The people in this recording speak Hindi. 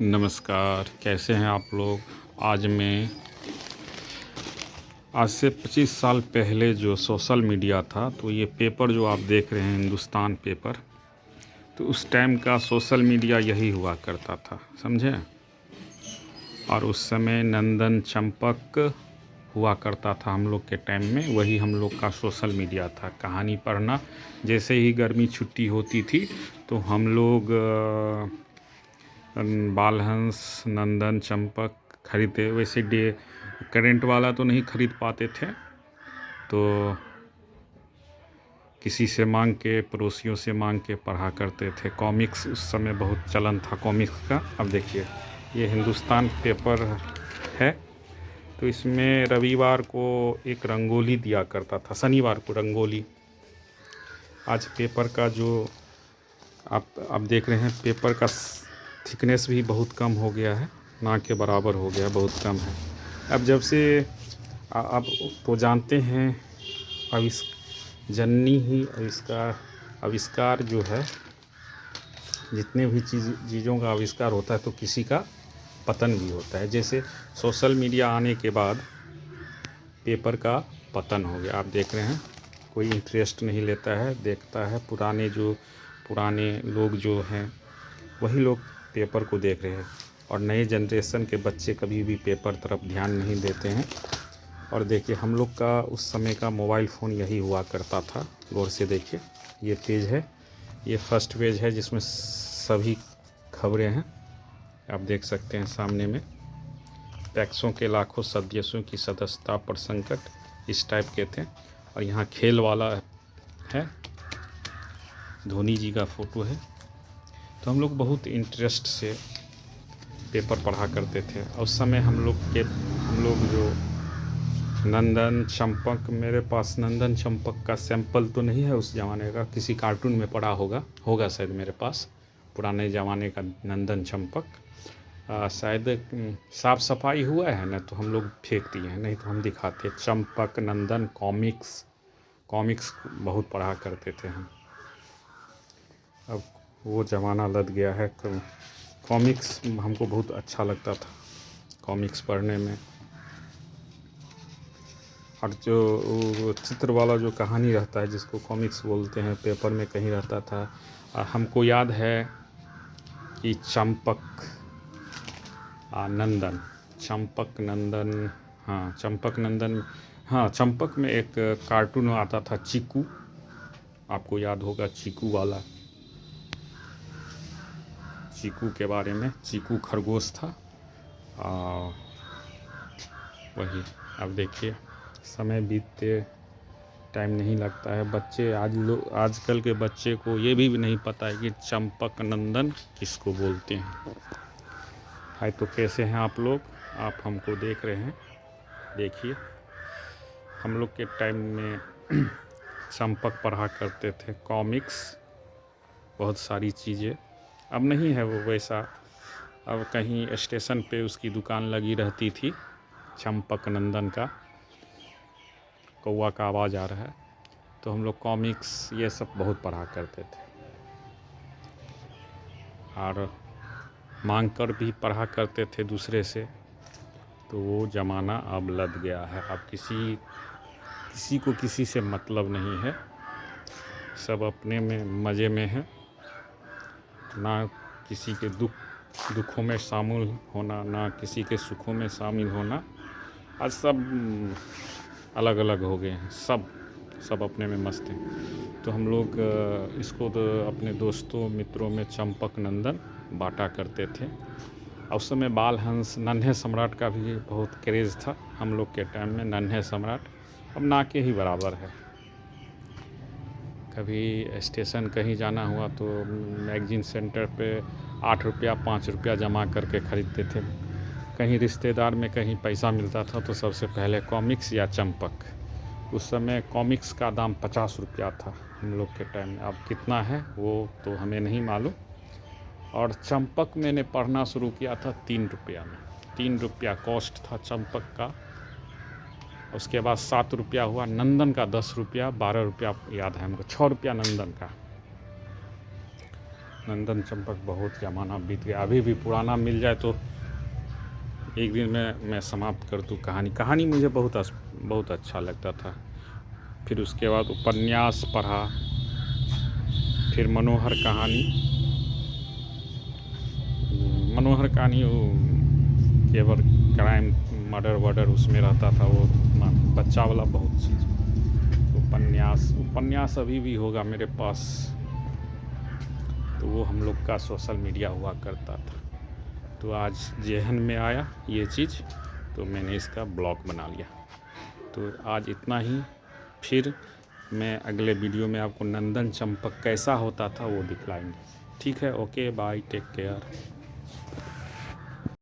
नमस्कार, कैसे हैं आप लोग। आज से 25 साल पहले जो सोशल मीडिया था, तो ये पेपर जो आप देख रहे हैं हिंदुस्तान पेपर, तो उस टाइम का सोशल मीडिया यही हुआ करता था, समझे। और उस समय नंदन चंपक हुआ करता था हम लोग के टाइम में, वही हम लोग का सोशल मीडिया था। कहानी पढ़ना, जैसे ही गर्मी छुट्टी होती थी तो हम लोग बालहंस, नंदन चंपक खरीदते। वैसे करेंट वाला तो नहीं खरीद पाते थे, तो किसी से मांग के, पड़ोसियों से मांग के पढ़ा करते थे। कॉमिक्स उस समय बहुत चलन था कॉमिक्स का। अब देखिए, ये हिंदुस्तान पेपर है, तो इसमें रविवार को एक रंगोली दिया करता था, शनिवार को रंगोली। आज पेपर का जो आप देख रहे हैं, पेपर का थिकनेस भी बहुत कम हो गया है, ना के बराबर हो गया, बहुत कम है। अब जब से आप तो जानते हैं, जननी ही आविष्कार जो है, जितने भी चीज़ों का आविष्कार होता है तो किसी का पतन भी होता है। जैसे सोशल मीडिया आने के बाद पेपर का पतन हो गया। आप देख रहे हैं, कोई इंटरेस्ट नहीं लेता है, देखता है पुराने लोग जो हैं वही लोग पेपर को देख रहे हैं, और नए जनरेशन के बच्चे कभी भी पेपर तरफ ध्यान नहीं देते हैं। और देखिए, हम लोग का उस समय का मोबाइल फ़ोन यही हुआ करता था। गौर से देखिए, ये पेज है, ये फर्स्ट पेज है जिसमें सभी खबरें हैं। आप देख सकते हैं सामने में, पैक्सों के लाखों सदस्यों की सदस्यता पर संकट, इस टाइप के थे। और यहाँ खेल वाला है, धोनी जी का फ़ोटो है। तो हम लोग बहुत इंटरेस्ट से पेपर पढ़ा करते थे। उस समय हम लोग जो नंदन चंपक, मेरे पास नंदन चंपक का सैंपल तो नहीं है उस ज़माने का, किसी कार्टून में पढ़ा होगा शायद मेरे पास, पुराने ज़माने का नंदन चंपक। शायद साफ़ सफाई हुआ है ना, तो हम लोग फेंक दिए हैं, नहीं तो हम दिखाते। चंपक, नंदन, कॉमिक्स बहुत पढ़ा करते थे हम। अब वो ज़माना लद गया है। कॉमिक्स हमको बहुत अच्छा लगता था, कॉमिक्स पढ़ने में। और जो वो चित्र वाला जो कहानी रहता है, जिसको कॉमिक्स बोलते हैं, पेपर में कहीं रहता था। हमको याद है कि चंपक नंदन, चंपक नंदन, हाँ चंपक नंदन, हाँ चंपक में एक कार्टून आता था, चीकू, आपको याद होगा चीकू वाला। चीकू के बारे में, चीकू खरगोश था। वही, अब देखिए, समय बीतते टाइम नहीं लगता है। आजकल के बच्चे को ये भी नहीं पता है कि चंपक नंदन किसको बोलते हैं। हाय, तो कैसे हैं आप लोग। आप हमको देख रहे हैं, देखिए, हम लोग के टाइम में चंपक पढ़ा करते थे, कॉमिक्स, बहुत सारी चीज़ें। अब नहीं है वो वैसा। अब कहीं स्टेशन पे उसकी दुकान लगी रहती थी, चंपक नंदन का। कौवा का आवाज़ आ रहा है। तो हम लोग कॉमिक्स ये सब बहुत पढ़ा करते थे, और मांग कर भी पढ़ा करते थे दूसरे से। तो वो ज़माना अब लद गया है। अब किसी को किसी से मतलब नहीं है, सब अपने में मज़े में है, ना किसी के दुखों में शामिल होना, ना किसी के सुखों में शामिल होना। आज सब अलग अलग हो गए हैं, सब अपने में मस्त हैं। तो हम लोग इसको तो अपने दोस्तों मित्रों में चंपक नंदन बांटा करते थे। और उस समय बालहंस, नन्हे सम्राट का भी बहुत क्रेज़ था हम लोग के टाइम में। नन्हे सम्राट अब ना के ही बराबर है। कभी स्टेशन कहीं जाना हुआ तो मैगज़ीन सेंटर पे 8 रुपया 5 रुपया जमा करके ख़रीदते थे। कहीं रिश्तेदार में कहीं पैसा मिलता था तो सबसे पहले कॉमिक्स या चंपक। उस समय कॉमिक्स का दाम 50 रुपया था हम लोग के टाइम में। अब कितना है वो तो हमें नहीं मालूम। और चंपक मैंने पढ़ना शुरू किया था 3 रुपया में। 3 रुपया कॉस्ट था चंपक का। उसके बाद 7 रुपया हुआ, नंदन का 10 रुपया, 12 रुपया याद है हमको, 6 रुपया नंदन का। नंदन चंपक बहुत ज़माना बीत गया, अभी भी पुराना मिल जाए तो एक दिन में मैं समाप्त कर दूँ कहानी मुझे बहुत अच्छा लगता था। फिर उसके बाद उपन्यास पढ़ा, फिर मनोहर कहानी वो केवल क्राइम मर्डर उसमें रहता था, वो बच्चा वाला बहुत चीज़। उपन्यास अभी भी होगा मेरे पास, तो वो हम लोग का सोशल मीडिया हुआ करता था। तो आज जेहन में आया ये चीज़, तो मैंने इसका ब्लॉग बना लिया। तो आज इतना ही, फिर मैं अगले वीडियो में आपको नंदन चंपक कैसा होता था वो दिखलाएंगे। ठीक है, ओके बाय, टेक केयर।